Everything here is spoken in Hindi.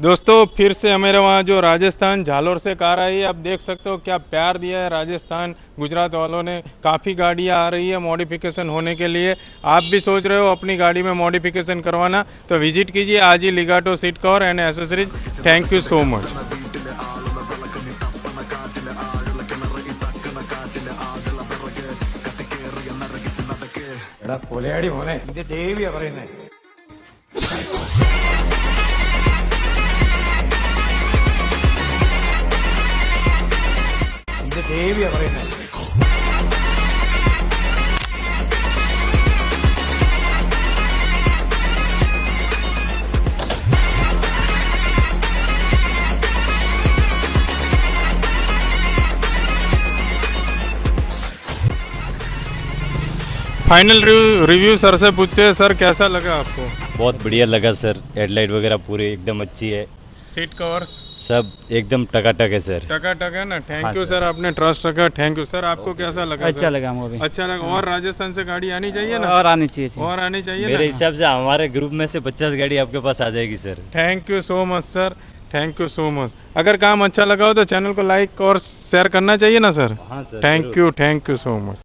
दोस्तों फिर से हमारे वहाँ जो राजस्थान झालोर से कार आई है, आप देख सकते हो क्या प्यार दिया है राजस्थान गुजरात वालों ने। काफ़ी गाड़ियाँ आ रही है मॉडिफिकेशन होने के लिए। आप भी सोच रहे हो अपनी गाड़ी में मॉडिफिकेशन करवाना तो विजिट कीजिए आज ही Legato seat cover and accessories. Thank you so much. എടാ കൊലയാടി മോനെ ഇത് ദേവിയാ പറയുന്നേ ഇത് ദേവിയാ പറയുന്നേ फाइनल रिव्यू सर से पूछते हैं। सर कैसा लगा आपको? बहुत बढ़िया लगा सर। हेडलाइट वगैरह पूरी एकदम अच्छी है। सीट कवर्स सब एकदम टकाटक है सर। टका है ना। थैंक हाँ यू सर। सर, आपने ट्रस्ट रखा। Thank you sir. आपको कैसा लगा? अच्छा सर? लगा मुझे। अच्छा लगा। और राजस्थान से गाड़ी आनी चाहिए ना? और आनी चाहिए और आनी चाहिए मेरे ना? हिसाब से हमारे ग्रुप में से 50 गाड़ी आपके पास आ जाएगी sir. Thank you so much sir. Thank you so much. अगर काम अच्छा लगा हो तो चैनल को लाइक और शेयर करना चाहिए ना सर? हाँ sir. Thank you so much.